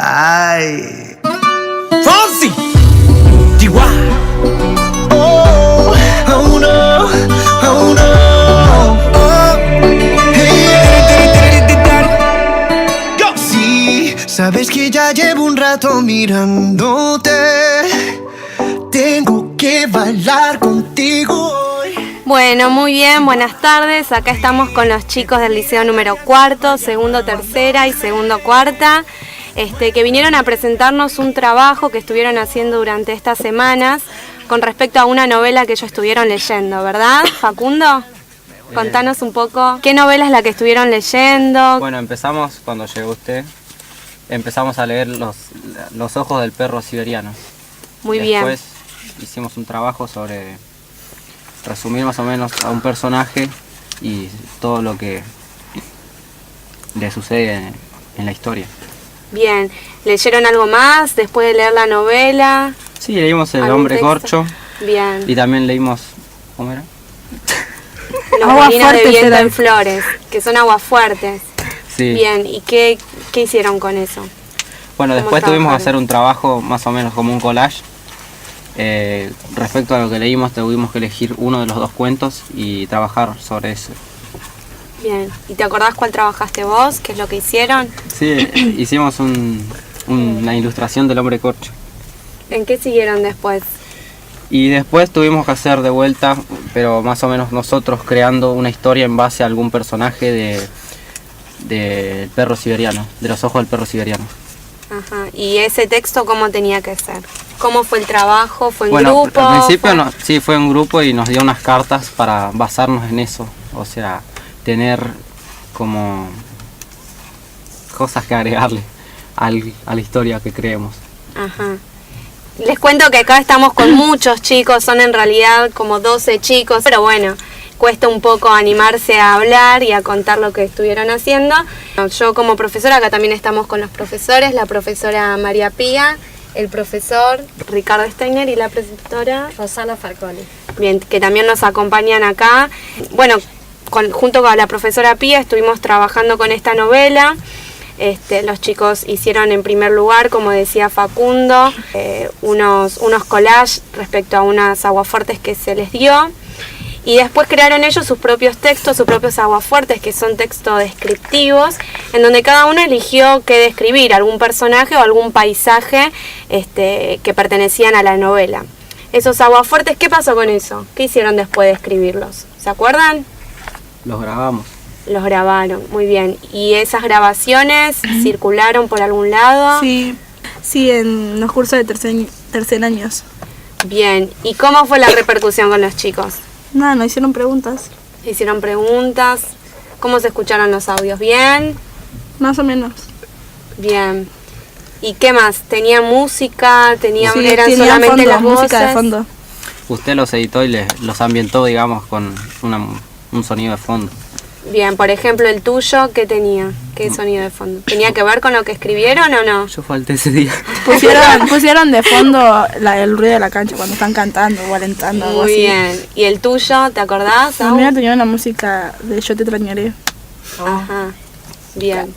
Ay. Fonsi, Chihuahua. Oh, oh no, oh no. Oh, hey, yeah. Sí, sabes que ya llevo un rato mirándote. Tengo que bailar contigo hoy. Bueno, muy bien, buenas tardes. Acá estamos con los chicos del liceo número cuarto, segundo tercera y segundo cuarta, que vinieron a presentarnos un trabajo que estuvieron haciendo durante estas semanas con respecto a una novela que ellos estuvieron leyendo, ¿verdad, Facundo? Contanos un poco, ¿qué novela es la que estuvieron leyendo? Bueno, empezamos cuando llegó usted, empezamos a leer Los ojos del perro siberiano. Muy bien. Después hicimos un trabajo sobre resumir más o menos a un personaje y todo lo que le sucede en la historia. Bien, ¿leyeron algo más después de leer la novela? Sí, leímos El hombre texto? corcho. Bien. Y también leímos, ¿cómo era? Los molinos de viento en flores, que son aguas fuertes. Sí. Bien, ¿y qué hicieron con eso? Bueno, ¿Cómo después tuvimos que trabajaron? hacer un trabajo más o menos como un collage. Respecto a lo que leímos, tuvimos que elegir uno de los dos cuentos y trabajar sobre eso. Bien, ¿y te acordás cuál trabajaste vos? ¿Qué es lo que hicieron? Sí, hicimos una ilustración del hombre corcho. ¿En qué siguieron después? Y después tuvimos que hacer de vuelta, pero más o menos nosotros creando una historia en base a algún personaje del perro siberiano, de Los ojos del perro siberiano. Ajá, ¿y ese texto cómo tenía que ser? ¿Cómo fue el trabajo? ¿Fue en Bueno, grupo? al principio sí fue en grupo y nos dio unas cartas para basarnos en eso, o sea, tener como cosas que agregarle a la historia que creemos. Ajá. Les cuento que acá estamos con muchos chicos, son en realidad como 12 chicos, pero bueno, cuesta un poco animarse a hablar y a contar lo que estuvieron haciendo. Yo como profesora, acá también estamos con los profesores, la profesora María Pía, el profesor Ricardo Steiner y la preceptora Rosana Falcone. Bien, que también nos acompañan acá. Bueno, junto con la profesora Pía estuvimos trabajando con esta novela. Los chicos hicieron en primer lugar, como decía Facundo, unos collages respecto a unas aguafuertes que se les dio. Y después crearon ellos sus propios textos, sus propios aguafuertes, que son textos descriptivos, en donde cada uno eligió qué describir, algún personaje o algún paisaje que pertenecían a la novela. Esos aguafuertes, ¿qué pasó con eso? ¿Qué hicieron después de escribirlos? ¿Se acuerdan? Los grabamos. Los grabaron, muy bien. ¿Y esas grabaciones circularon por algún lado? Sí, en los cursos de tercer años. Bien, ¿y cómo fue la repercusión con los chicos? Nada, nos hicieron preguntas. ¿Hicieron preguntas? ¿Cómo se escucharon los audios? ¿Bien? Más o menos. Bien. ¿Y qué más? ¿Tenía música? Sí, ¿Eran tenía solamente fondo, las voces? música de fondo. Usted los editó y los ambientó, digamos, con un sonido de fondo. Bien, por ejemplo, el tuyo, ¿qué tenía? ¿Qué sonido de fondo? ¿Tenía que ver con lo que escribieron o no? Yo falté ese día. Pusieron de fondo el ruido de la cancha cuando están cantando o alentando, algo Muy así. bien. ¿Y el tuyo, te acordás? La mía tenía una música de Yo te extrañaré. Ajá, bien.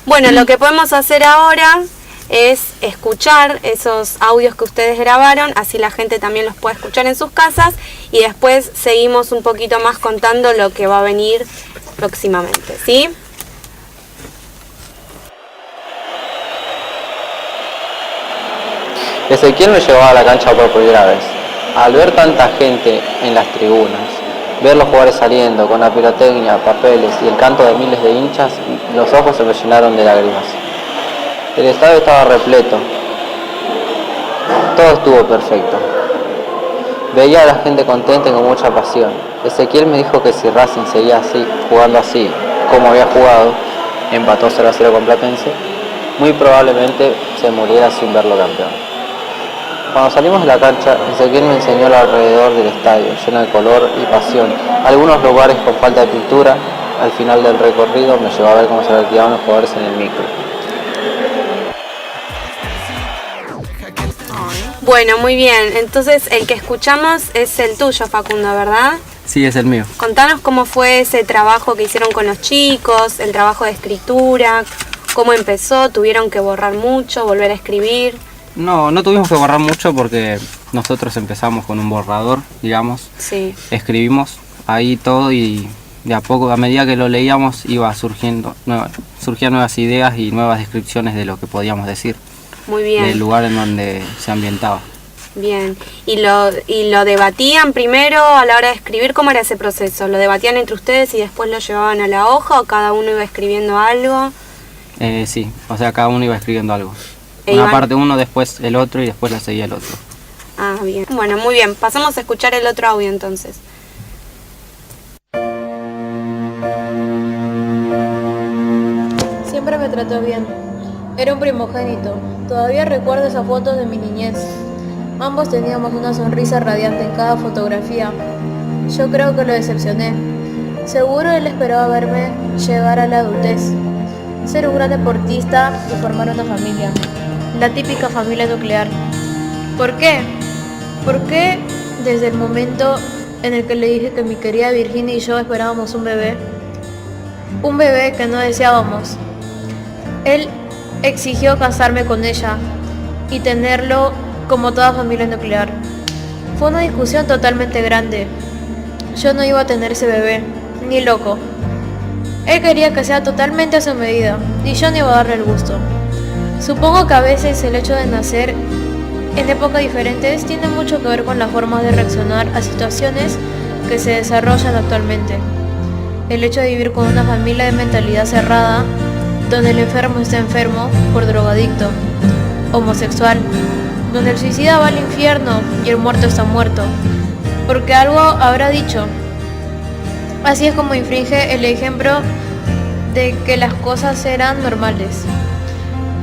Bueno, lo que podemos hacer ahora es escuchar esos audios que ustedes grabaron, así la gente también los puede escuchar en sus casas y después seguimos un poquito más contando lo que va a venir próximamente, ¿sí? Ezequiel me llevaba a la cancha por primera vez. Al ver tanta gente en las tribunas, ver los jugadores saliendo con la pirotecnia, papeles y el canto de miles de hinchas, los ojos se me llenaron de lágrimas. El estadio estaba repleto. Todo estuvo perfecto. Veía a la gente contenta y con mucha pasión. Ezequiel me dijo que si Racing seguía así, jugando así, como había jugado, empató 0-0 con Platense, muy probablemente se muriera sin verlo campeón. Cuando salimos de la cancha, Ezequiel me enseñó el alrededor del estadio, lleno de color y pasión. Algunos lugares con falta de pintura. Al final del recorrido me llevó a ver cómo se retiraban los jugadores en el micro. Bueno, muy bien. Entonces el que escuchamos es el tuyo, Facundo, ¿verdad? Sí, es el mío. Contanos cómo fue ese trabajo que hicieron con los chicos, el trabajo de escritura, cómo empezó, tuvieron que borrar mucho, volver a escribir. No tuvimos que borrar mucho porque nosotros empezamos con un borrador, digamos. Sí. Escribimos ahí todo y de a poco, a medida que lo leíamos, surgían nuevas ideas y nuevas descripciones de lo que podíamos decir. Muy bien. Del lugar en donde se ambientaba. Bien. ¿Y lo debatían primero a la hora de escribir? ¿Cómo era ese proceso? ¿Lo debatían entre ustedes y después lo llevaban a la hoja o cada uno iba escribiendo algo? Sí, o sea, cada uno iba escribiendo algo. E Una iban- parte uno, después el otro y después la seguía el otro. Ah, bien. Bueno, muy bien. Pasamos a escuchar el otro audio entonces. Siempre me trató bien. Era un primogénito. Todavía recuerdo esas fotos de mi niñez. Ambos teníamos una sonrisa radiante en cada fotografía. Yo creo que lo decepcioné. Seguro él esperaba verme llegar a la adultez, ser un gran deportista y formar una familia. La típica familia nuclear. ¿Por qué? ¿Por qué desde el momento en el que le dije que mi querida Virginia y yo esperábamos un bebé? Un bebé que no deseábamos. Él exigió casarme con ella y tenerlo como toda familia nuclear. Fue una discusión totalmente grande. Yo no iba a tener ese bebé, ni loco. Él quería que sea totalmente a su medida y yo no iba a darle el gusto. Supongo que a veces el hecho de nacer en épocas diferentes tiene mucho que ver con las formas de reaccionar a situaciones que se desarrollan actualmente. El hecho de vivir con una familia de mentalidad cerrada, donde el enfermo está enfermo por drogadicto, homosexual, donde el suicida va al infierno y el muerto está muerto, porque algo habrá dicho. Así es como infringe el ejemplo de que las cosas eran normales.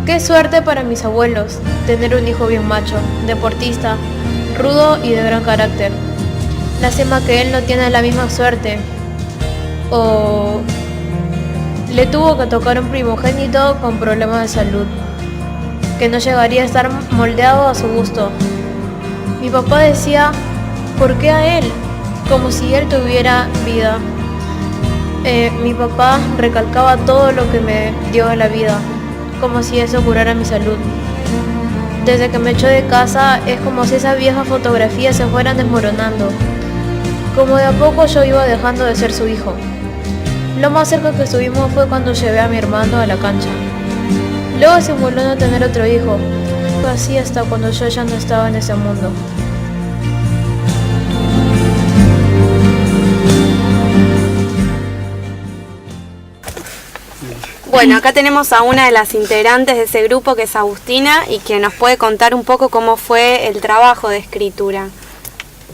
Qué suerte para mis abuelos tener un hijo bien macho, deportista, rudo y de gran carácter. Lástima que él no tiene la misma suerte, o le tuvo que tocar un primogénito con problemas de salud, que no llegaría a estar moldeado a su gusto. Mi papá decía, ¿por qué a él? Como si él tuviera vida. Mi papá recalcaba todo lo que me dio en la vida, como si eso curara mi salud. Desde que me echó de casa es como si esas viejas fotografías se fueran desmoronando, como de a poco yo iba dejando de ser su hijo. Lo más cerca que estuvimos fue cuando llevé a mi hermano a la cancha. Luego simuló no tener otro hijo. Fue así hasta cuando yo ya no estaba en ese mundo. Bueno, acá tenemos a una de las integrantes de ese grupo, que es Agustina, y que nos puede contar un poco cómo fue el trabajo de escritura.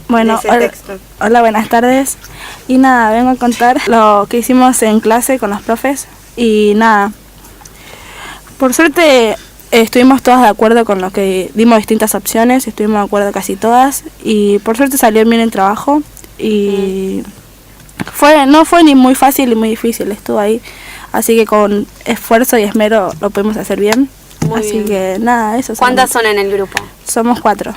Bueno, de ese texto. hola, buenas tardes. Y nada, vengo a contar lo que hicimos en clase con los profes. Y nada, por suerte estuvimos todas de acuerdo con lo que dimos distintas opciones, estuvimos de acuerdo casi todas. Y por suerte salió bien el trabajo. Y no fue ni muy fácil ni muy difícil, estuvo ahí. Así que con esfuerzo y esmero lo pudimos hacer bien. Muy Así bien. que nada, eso. ¿Cuántas son en el grupo? Somos 4.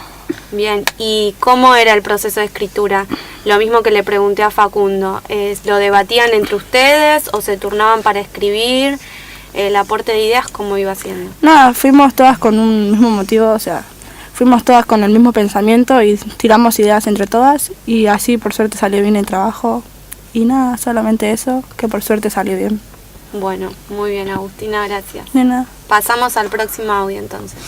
Bien, ¿y cómo era el proceso de escritura? Lo mismo que le pregunté a Facundo, ¿lo debatían entre ustedes o se turnaban para escribir? ¿El aporte de ideas cómo iba siendo? Nada, fuimos todas con un mismo motivo, o sea, fuimos todas con el mismo pensamiento y tiramos ideas entre todas y así por suerte salió bien el trabajo. Y nada, solamente eso, que por suerte salió bien. Bueno, muy bien, Agustina, gracias. De nada. Pasamos al próximo audio entonces.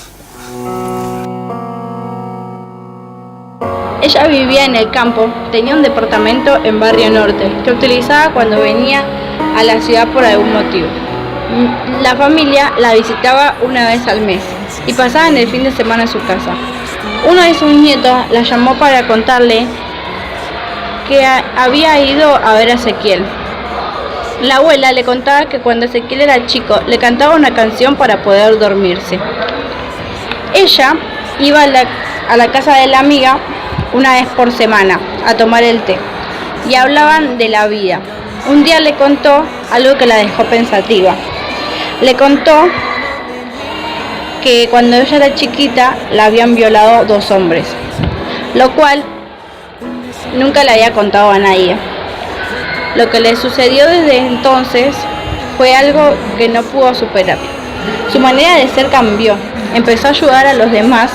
Ella vivía en el campo, tenía un departamento en Barrio Norte, que utilizaba cuando venía a la ciudad por algún motivo. La familia la visitaba una vez al mes y pasaban el fin de semana en su casa. Uno de sus nietos la llamó para contarle que había ido a ver a Ezequiel. La abuela le contaba que cuando Ezequiel era chico le cantaba una canción para poder dormirse. Ella iba a la casa de la amiga una vez por semana a tomar el té y hablaban de la vida. Un día le contó algo que la dejó pensativa. Le contó que cuando ella era chiquita la habían violado 2 hombres, lo cual nunca le había contado a nadie. Lo que le sucedió desde entonces fue algo que no pudo superar. Su manera de ser cambió, empezó a ayudar a los demás.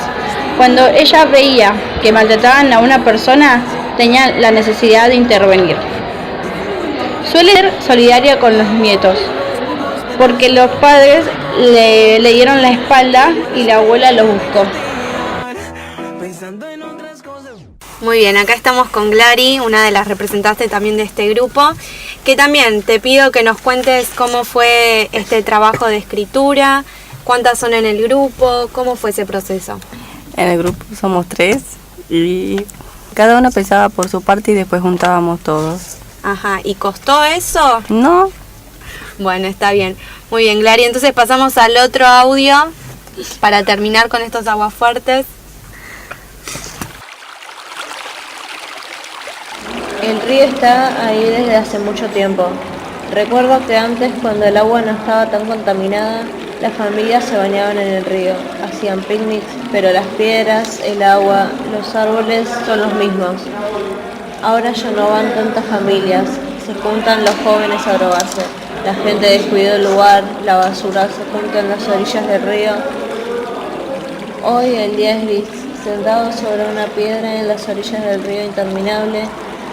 Cuando ella veía que maltrataban a una persona, tenía la necesidad de intervenir. Suele ser solidaria con los nietos, porque los padres le dieron la espalda y la abuela los buscó. Muy bien, acá estamos con Glari, una de las representantes también de este grupo, que también te pido que nos cuentes cómo fue este trabajo de escritura, cuántas son en el grupo, cómo fue ese proceso. En el grupo somos 3 y cada uno pensaba por su parte y después juntábamos todos. Ajá, ¿y costó eso? No. Bueno, está bien. Muy bien, Glari, entonces pasamos al otro audio para terminar con estos aguafuertes. El río está ahí desde hace mucho tiempo. Recuerdo que antes, cuando el agua no estaba tan contaminada, las familias se bañaban en el río, hacían picnics, pero las piedras, el agua, los árboles son los mismos. Ahora ya no van tantas familias, se juntan los jóvenes a drogarse. La gente descuidó el lugar, la basura se junta en las orillas del río. Hoy el día es gris, sentado sobre una piedra en las orillas del río interminable,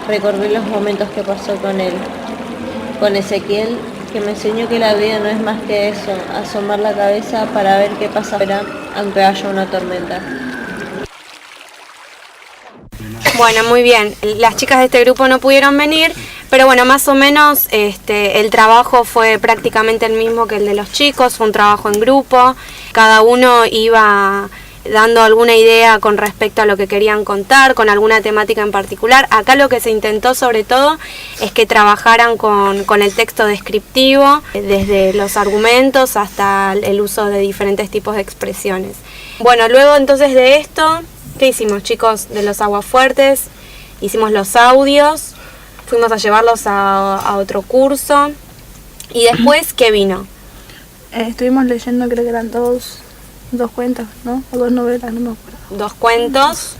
recordé los momentos que pasó con él, con Ezequiel, que me enseñó que la vida no es más que eso, asomar la cabeza para ver qué pasa afuera, aunque haya una tormenta. Bueno, muy bien. Las chicas de este grupo no pudieron venir, pero bueno, más o menos el trabajo fue prácticamente el mismo que el de los chicos, fue un trabajo en grupo, cada uno iba dando alguna idea con respecto a lo que querían contar, con alguna temática en particular. Acá lo que se intentó sobre todo es que trabajaran con el texto descriptivo, desde los argumentos hasta el uso de diferentes tipos de expresiones. Bueno, luego entonces de esto, ¿qué hicimos, chicos? De los aguafuertes, hicimos los audios, fuimos a llevarlos a otro curso y después, ¿qué vino? Estuvimos leyendo, creo que eran dos cuentos, ¿no? O 2 novelas, no me acuerdo. 2 cuentos,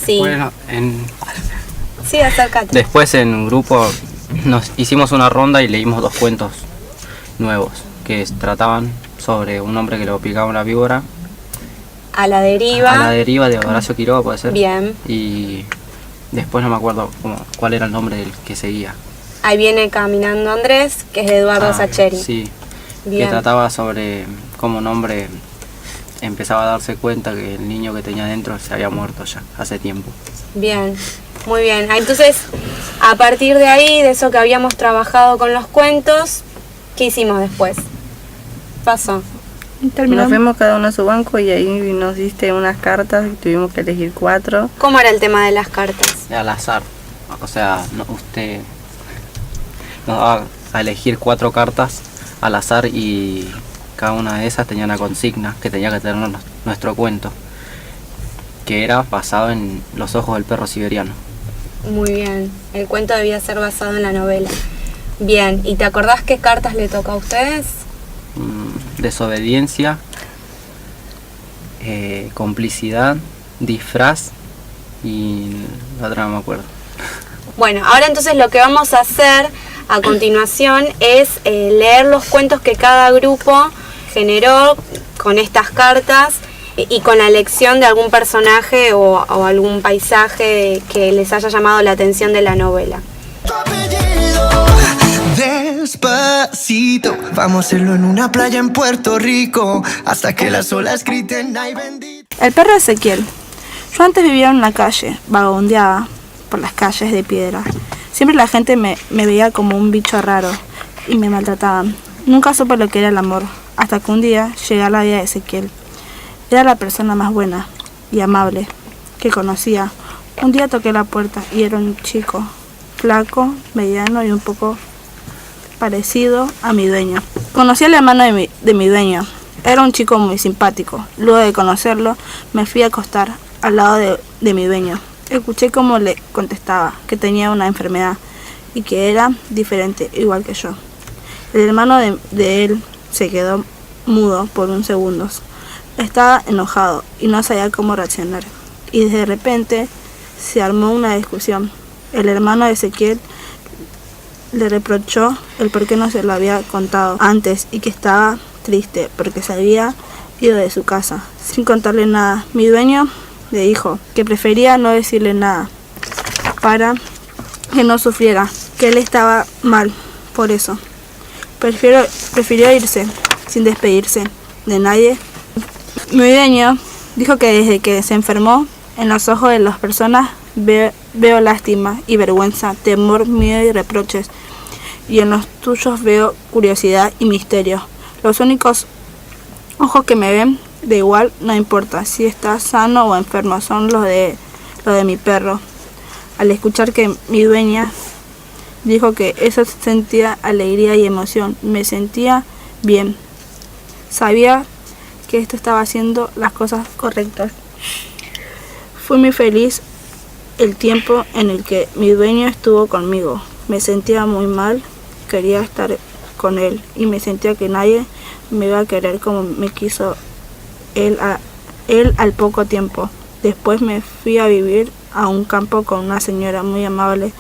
sí. Bueno, Sí, acércate. después en un grupo nos hicimos una ronda y leímos 2 cuentos nuevos que trataban sobre un hombre que lo picaba una víbora. A la deriva. A la deriva de Horacio Quiroga, puede ser. Bien. Y después no me acuerdo cuál era el nombre del que seguía. Ahí viene Caminando Andrés, que es de Eduardo Sacheri. Sí, Bien. que trataba sobre cómo un hombre empezaba a darse cuenta que el niño que tenía dentro se había muerto ya hace tiempo. Bien, muy bien. Entonces, a partir de ahí, de eso que habíamos trabajado con los cuentos, ¿qué hicimos después? Pasó. Nos fuimos cada uno a su banco y ahí nos diste unas cartas y tuvimos que elegir 4. ¿Cómo era el tema de las cartas? Al azar. O sea, usted nos daba a elegir 4 cartas al azar y cada una de esas tenía una consigna que tenía que tener nuestro cuento, que era basado en Los ojos del perro siberiano. Muy bien. El cuento debía ser basado en la novela. Bien. ¿Y te acordás qué cartas le tocó a ustedes? Desobediencia, complicidad, disfraz y la otra no me acuerdo. Bueno, ahora entonces lo que vamos a hacer a continuación es leer los cuentos que cada grupo generó con estas cartas y con la elección de algún personaje o algún paisaje que les haya llamado la atención de la novela. Despacito, vamos a hacerlo en una playa en Puerto Rico, hasta que las olas griten ay bendito. El perro Ezequiel. Yo antes vivía en una calle, vagabundeaba por las calles de piedra. Siempre la gente me veía como un bicho raro y me maltrataban. Nunca supe lo que era el amor, hasta que un día llegué a la vida de Ezequiel. Era la persona más buena y amable que conocía. Un día toqué la puerta y era un chico, flaco, mediano y un poco parecido a mi dueño. Conocí al hermano de mi dueño. Era un chico muy simpático. Luego de conocerlo, me fui a acostar al lado de mi dueño. Escuché cómo le contestaba que tenía una enfermedad y que era diferente, igual que yo. El hermano de él se quedó mudo por unos segundos. Estaba enojado y no sabía cómo reaccionar. Y de repente se armó una discusión. El hermano de Ezequiel le reprochó el por qué no se lo había contado antes y que estaba triste porque se había ido de su casa sin contarle nada. Mi dueño le dijo que prefería no decirle nada para que no sufriera, que él estaba mal por eso. Prefirió irse sin despedirse de nadie. Mi dueño dijo que desde que se enfermó, en los ojos de las personas veo lástima y vergüenza, temor, miedo y reproches, y en los tuyos veo curiosidad y misterio. Los únicos ojos que me ven de igual, no importa si está sano o enfermo, son los de mi perro. Al escuchar que mi dueña dijo que eso sentía alegría y emoción, me sentía bien. Sabía que esto estaba haciendo las cosas correctas. Fui muy feliz el tiempo en el que mi dueño estuvo conmigo. Me sentía muy mal, quería estar con él y me sentía que nadie me iba a querer como me quiso él al poco tiempo. Después me fui a vivir a un campo con una señora muy amable,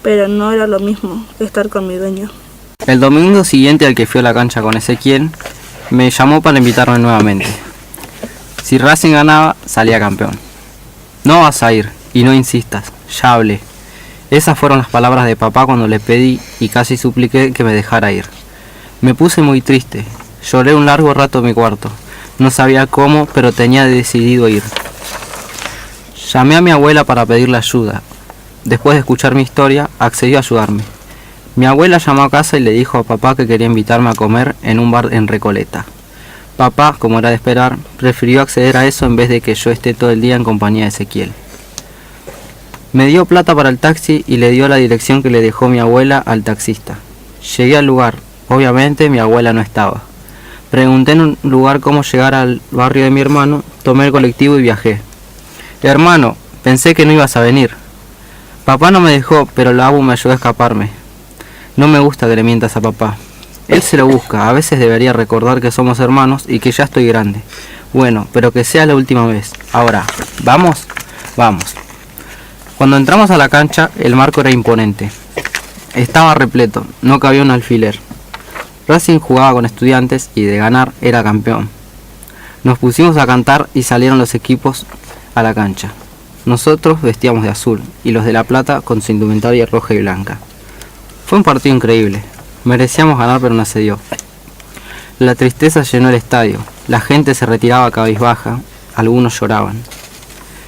pero no era lo mismo que estar con mi dueño. El domingo siguiente al que fui a la cancha con Ezequiel, me llamó para invitarme nuevamente. Si Racing ganaba, salía campeón. No vas a ir, y no insistas, ya hablé. Esas fueron las palabras de papá cuando le pedí y casi supliqué que me dejara ir. Me puse muy triste, lloré un largo rato en mi cuarto. No sabía cómo, pero tenía decidido ir. Llamé a mi abuela para pedirle ayuda. Después de escuchar mi historia, accedió a ayudarme. Mi abuela llamó a casa y le dijo a papá que quería invitarme a comer en un bar en Recoleta. Papá, como era de esperar, prefirió acceder a eso en vez de que yo esté todo el día en compañía de Ezequiel. Me dio plata para el taxi y le dio la dirección que le dejó mi abuela al taxista. Llegué al lugar. Obviamente mi abuela no estaba. Pregunté en un lugar cómo llegar al barrio de mi hermano, tomé el colectivo y viajé. Hermano, pensé que no ibas a venir. Papá no me dejó, pero la abu me ayudó a escaparme. No me gusta que le mientas a papá. Él se lo busca, a veces debería recordar que somos hermanos y que ya estoy grande. Bueno, pero que sea la última vez. Ahora, ¿vamos? Vamos. Cuando entramos a la cancha, el marco era imponente. Estaba repleto, no cabía un alfiler. Racing jugaba con Estudiantes y de ganar era campeón. Nos pusimos a cantar y salieron los equipos a la cancha. Nosotros vestíamos de azul y los de La Plata con su indumentaria roja y blanca. Fue un partido increíble. Merecíamos ganar, pero no se dio. La tristeza llenó el estadio. La gente se retiraba cabizbaja. Algunos lloraban.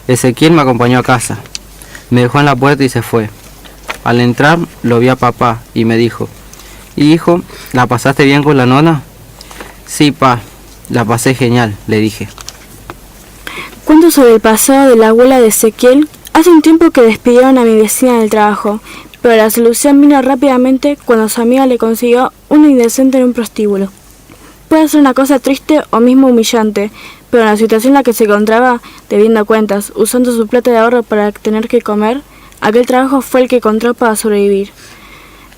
Ezequiel me acompañó a casa. Me dejó en la puerta y se fue. Al entrar lo vi a papá y me dijo: ¿Y hijo, la pasaste bien con la nona? Sí, pa, la pasé genial, le dije. Cuento sobre el pasado de la abuela de Ezequiel. Hace un tiempo que despidieron a mi vecina del trabajo, pero la solución vino rápidamente cuando su amiga le consiguió una indecente en un prostíbulo. Puede ser una cosa triste o mismo humillante, pero en la situación en la que se encontraba, debiendo cuentas, usando su plata de ahorro para tener que comer, aquel trabajo fue el que encontró para sobrevivir.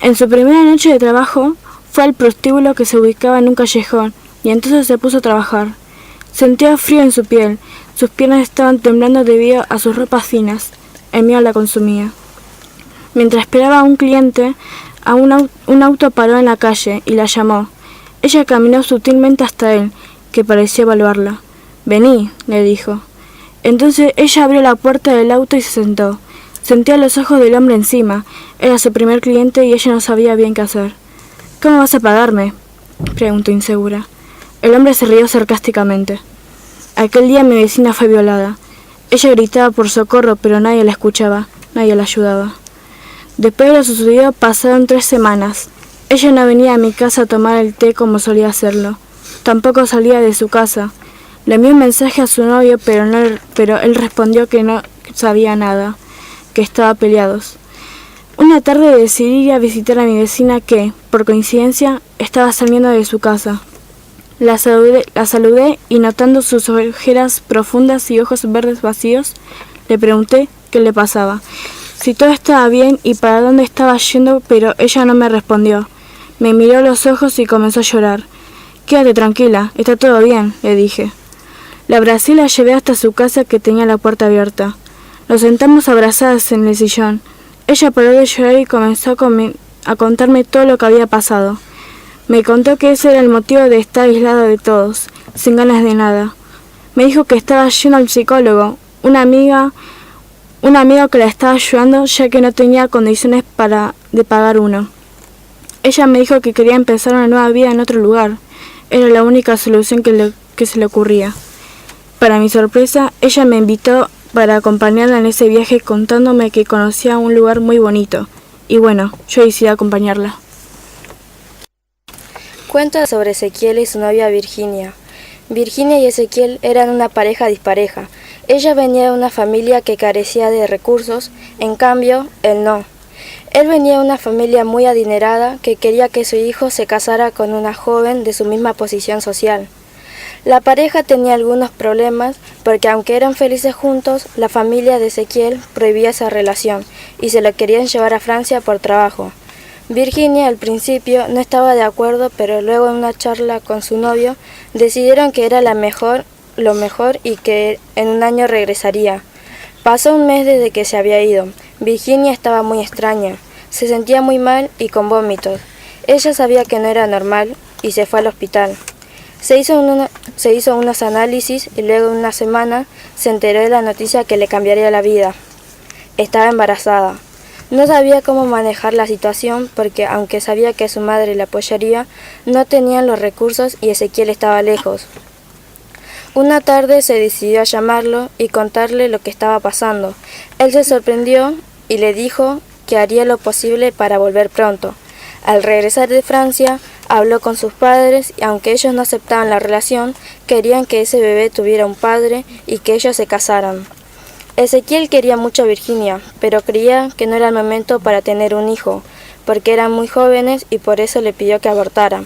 En su primera noche de trabajo, fue al prostíbulo que se ubicaba en un callejón, y entonces se puso a trabajar. Sentía frío en su piel, sus piernas estaban temblando debido a sus ropas finas, el miedo la consumía. Mientras esperaba a un cliente, un auto paró en la calle y la llamó. Ella caminó sutilmente hasta él, que pareció evaluarla. «Vení», le dijo. Entonces ella abrió la puerta del auto y se sentó. Sentía los ojos del hombre encima. Era su primer cliente y ella no sabía bien qué hacer. «¿Cómo vas a pagarme?», preguntó insegura. El hombre se rió sarcásticamente. Aquel día mi vecina fue violada. Ella gritaba por socorro, pero nadie la escuchaba, nadie la ayudaba. Después de lo sucedido pasaron 3 semanas. Ella no venía a mi casa a tomar el té como solía hacerlo. Tampoco salía de su casa. Le envió un mensaje a su novio, pero él respondió que no sabía nada, que estaban peleados. Una tarde decidí ir a visitar a mi vecina que, por coincidencia, estaba saliendo de su casa. La saludé y notando sus ojeras profundas y ojos verdes vacíos, le pregunté qué le pasaba, si todo estaba bien y para dónde estaba yendo, pero ella no me respondió. Me miró a los ojos y comenzó a llorar. «Quédate tranquila, está todo bien», le dije. La abracé y la llevé hasta su casa que tenía la puerta abierta. Nos sentamos abrazadas en el sillón. Ella paró de llorar y comenzó a contarme todo lo que había pasado. Me contó que ese era el motivo de estar aislada de todos, sin ganas de nada. Me dijo que estaba yendo al psicólogo, un amigo que la estaba ayudando ya que no tenía condiciones de pagar uno. Ella me dijo que quería empezar una nueva vida en otro lugar. Era la única solución que se le ocurría. Para mi sorpresa, ella me invitó para acompañarla en ese viaje contándome que conocía un lugar muy bonito. Y bueno, yo decidí acompañarla. Cuenta sobre Ezequiel y su novia Virginia. Virginia y Ezequiel eran una pareja dispareja. Ella venía de una familia que carecía de recursos, en cambio, él no. Él venía de una familia muy adinerada que quería que su hijo se casara con una joven de su misma posición social. La pareja tenía algunos problemas porque aunque eran felices juntos, la familia de Ezequiel prohibía esa relación y se lo querían llevar a Francia por trabajo. Virginia al principio no estaba de acuerdo, pero luego en una charla con su novio decidieron que era lo mejor y que en un año regresaría. Pasó un mes desde que se había ido. Virginia estaba muy extraña, se sentía muy mal y con vómitos. Ella sabía que no era normal y se fue al hospital. Se hizo unos análisis y luego de una semana se enteró de la noticia que le cambiaría la vida. Estaba embarazada. No sabía cómo manejar la situación porque, aunque sabía que su madre la apoyaría, no tenían los recursos y Ezequiel estaba lejos. Una tarde se decidió a llamarlo y contarle lo que estaba pasando. Él se sorprendió y le dijo que haría lo posible para volver pronto. Al regresar de Francia, habló con sus padres y, aunque ellos no aceptaban la relación, querían que ese bebé tuviera un padre y que ellos se casaran. Ezequiel quería mucho a Virginia, pero creía que no era el momento para tener un hijo, porque eran muy jóvenes y por eso le pidió que abortara.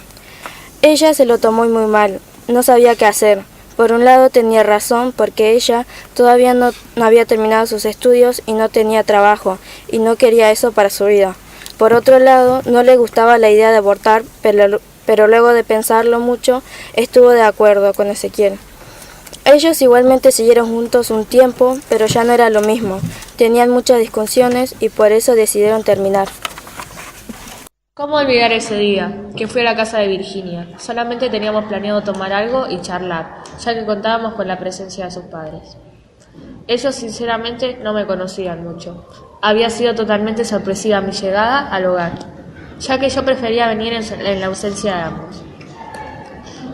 Ella se lo tomó muy mal, no sabía qué hacer. Por un lado tenía razón porque ella todavía no había terminado sus estudios y no tenía trabajo, y no quería eso para su vida. Por otro lado, no le gustaba la idea de abortar, pero luego de pensarlo mucho, estuvo de acuerdo con Ezequiel. Ellos igualmente siguieron juntos un tiempo, pero ya no era lo mismo. Tenían muchas discusiones y por eso decidieron terminar. ¿Cómo olvidar ese día? Que fui a la casa de Virginia. Solamente teníamos planeado tomar algo y charlar, ya que contábamos con la presencia de sus padres. Ellos sinceramente no me conocían mucho. Había sido totalmente sorpresiva mi llegada al hogar, ya que yo prefería venir en la ausencia de ambos.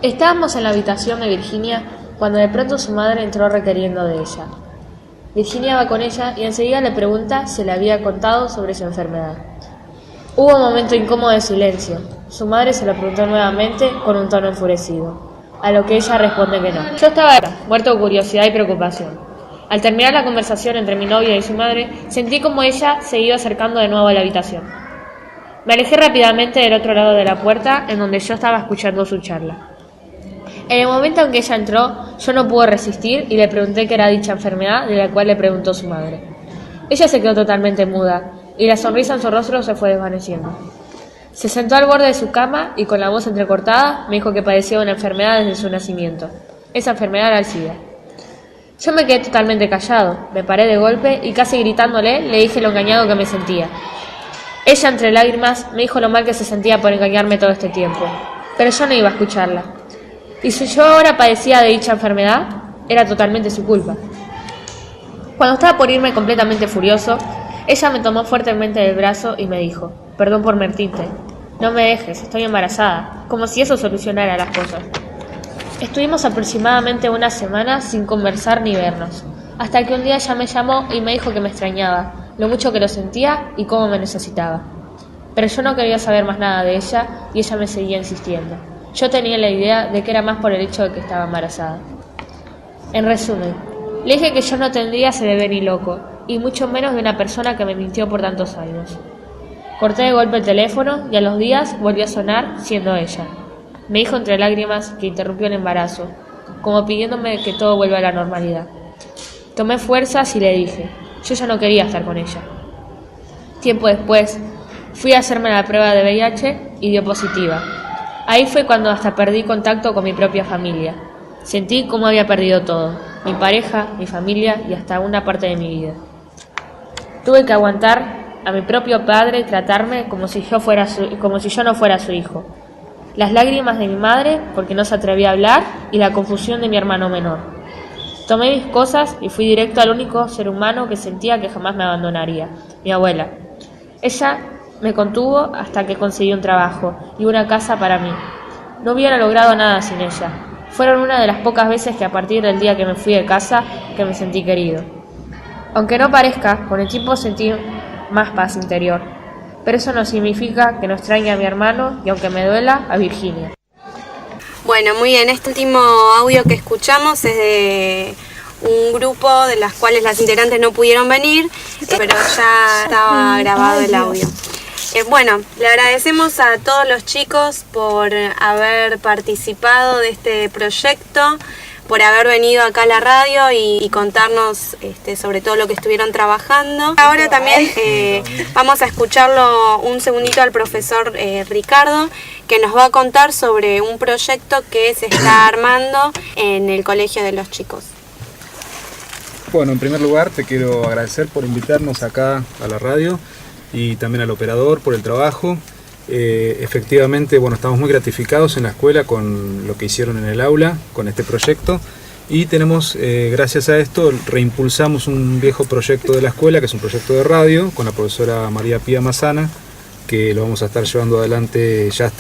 Estábamos en la habitación de Virginia cuando de pronto su madre entró requiriendo de ella. Virginia va con ella y enseguida le pregunta si le había contado sobre su enfermedad. Hubo un momento incómodo de silencio. Su madre se lo preguntó nuevamente con un tono enfurecido, a lo que ella responde que no. Yo estaba muerto de curiosidad y preocupación. Al terminar la conversación entre mi novia y su madre, sentí como ella se iba acercando de nuevo a la habitación. Me alejé rápidamente del otro lado de la puerta en donde yo estaba escuchando su charla. En el momento en que ella entró, yo no pude resistir y le pregunté qué era dicha enfermedad de la cual le preguntó su madre. Ella se quedó totalmente muda y la sonrisa en su rostro se fue desvaneciendo. Se sentó al borde de su cama y con la voz entrecortada me dijo que padecía una enfermedad desde su nacimiento. Esa enfermedad era el SIDA. Yo me quedé totalmente callado, me paré de golpe y casi gritándole le dije lo engañado que me sentía. Ella entre lágrimas me dijo lo mal que se sentía por engañarme todo este tiempo, pero yo no iba a escucharla. Y si yo ahora padecía de dicha enfermedad, era totalmente su culpa. Cuando estaba por irme completamente furioso, ella me tomó fuertemente del brazo y me dijo: «Perdón por mentirte, no me dejes, estoy embarazada», como si eso solucionara las cosas. Estuvimos aproximadamente una semana sin conversar ni vernos, hasta que un día ella me llamó y me dijo que me extrañaba, lo mucho que lo sentía y cómo me necesitaba. Pero yo no quería saber más nada de ella y ella me seguía insistiendo. Yo tenía la idea de que era más por el hecho de que estaba embarazada. En resumen, le dije que yo no tendría ese bebé ni loco, y mucho menos de una persona que me mintió por tantos años. Corté de golpe el teléfono y a los días volvió a sonar siendo ella. Me dijo entre lágrimas que interrumpió el embarazo, como pidiéndome que todo vuelva a la normalidad. Tomé fuerzas y le dije, yo ya no quería estar con ella. Tiempo después, fui a hacerme la prueba de VIH y dio positiva. Ahí fue cuando hasta perdí contacto con mi propia familia. Sentí como había perdido todo, mi pareja, mi familia y hasta una parte de mi vida. Tuve que aguantar a mi propio padre y tratarme como si yo no fuera su hijo. Las lágrimas de mi madre porque no se atrevía a hablar y la confusión de mi hermano menor. Tomé mis cosas y fui directo al único ser humano que sentía que jamás me abandonaría, mi abuela. Ella me contuvo hasta que conseguí un trabajo y una casa para mí. No hubiera logrado nada sin ella. Fueron una de las pocas veces que a partir del día que me fui de casa que me sentí querido. Aunque no parezca, con el tiempo sentí más paz interior. Pero eso no significa que no extrañe a mi hermano y aunque me duela, a Virginia. Bueno, muy bien, este último audio que escuchamos es de un grupo de las cuales las integrantes no pudieron venir, pero ya estaba grabado el audio. Bueno, le agradecemos a todos los chicos por haber participado de este proyecto, por haber venido acá a la radio y contarnos sobre todo lo que estuvieron trabajando. Ahora también vamos a escucharlo un segundito al profesor Ricardo, que nos va a contar sobre un proyecto que se está armando en el colegio de los chicos. Bueno, en primer lugar te quiero agradecer por invitarnos acá a la radio y también al operador por el trabajo. Efectivamente, bueno, estamos muy gratificados en la escuela con lo que hicieron en el aula, con este proyecto, y tenemos, gracias a esto, reimpulsamos un viejo proyecto de la escuela, que es un proyecto de radio, con la profesora María Pía Mazana, que lo vamos a estar llevando adelante, ya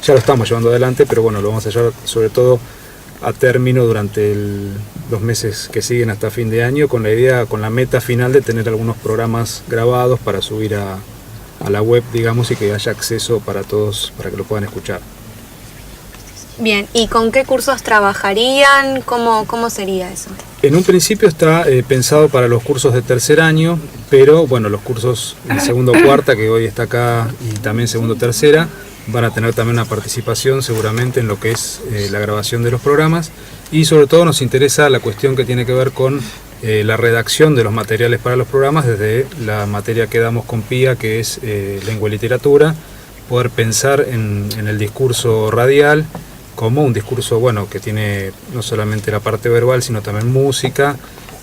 lo estamos llevando adelante, pero bueno, lo vamos a llevar sobre todo a término durante los meses que siguen hasta fin de año, con la meta final de tener algunos programas grabados para subir a la web, digamos, y que haya acceso para todos, para que lo puedan escuchar. Bien, ¿y con qué cursos trabajarían? ¿Cómo sería eso? En un principio está pensado para los cursos de tercer año, pero bueno, los cursos de segundo o cuarta, que hoy está acá, y también segundo o tercera, van a tener también una participación seguramente en lo que es la grabación de los programas, y sobre todo nos interesa la cuestión que tiene que ver con la redacción de los materiales para los programas desde la materia que damos con Pía, que es lengua y literatura, poder pensar en el discurso radial como un discurso, bueno, que tiene no solamente la parte verbal, sino también música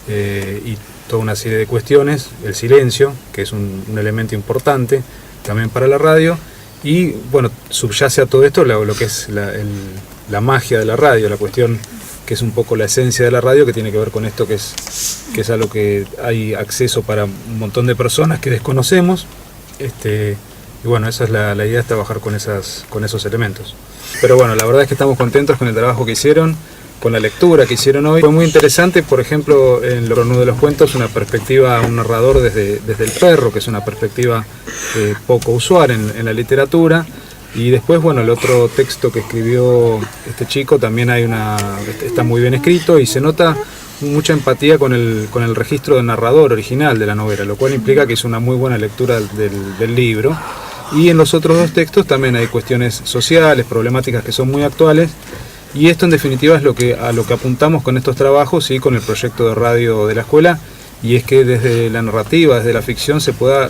y toda una serie de cuestiones, el silencio, que es un elemento importante también para la radio, y bueno, subyace a todo esto lo que es la magia de la radio, la cuestión que es un poco la esencia de la radio, que tiene que ver con esto, que es algo que hay acceso para un montón de personas que desconocemos, y bueno, esa es la idea, es trabajar con esos elementos. Pero bueno, la verdad es que estamos contentos con el trabajo que hicieron, con la lectura que hicieron hoy. Fue muy interesante, por ejemplo, en uno de los cuentos, una perspectiva, un narrador desde el perro, que es una perspectiva poco usual en la literatura. Y después, bueno, el otro texto que escribió este chico también está muy bien escrito y se nota mucha empatía con el registro del narrador original de la novela, lo cual implica que es una muy buena lectura del libro. Y en los otros dos textos también hay cuestiones sociales, problemáticas que son muy actuales, y esto en definitiva es a lo que apuntamos con estos trabajos y con el proyecto de radio de la escuela, y es que desde la narrativa, desde la ficción, se pueda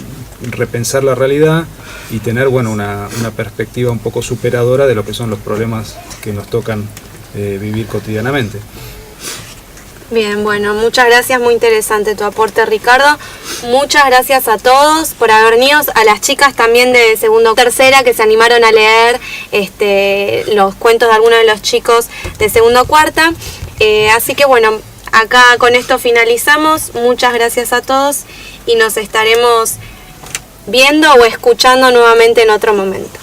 repensar la realidad y tener, bueno, una perspectiva un poco superadora de lo que son los problemas que nos tocan vivir cotidianamente. Bien, bueno, muchas gracias, muy interesante tu aporte, Ricardo. Muchas gracias a todos por haber venido, a las chicas también de segundo o tercera que se animaron a leer los cuentos de algunos de los chicos de segundo o cuarta. Así que bueno, acá con esto finalizamos. Muchas gracias a todos y nos estaremos viendo o escuchando nuevamente en otro momento.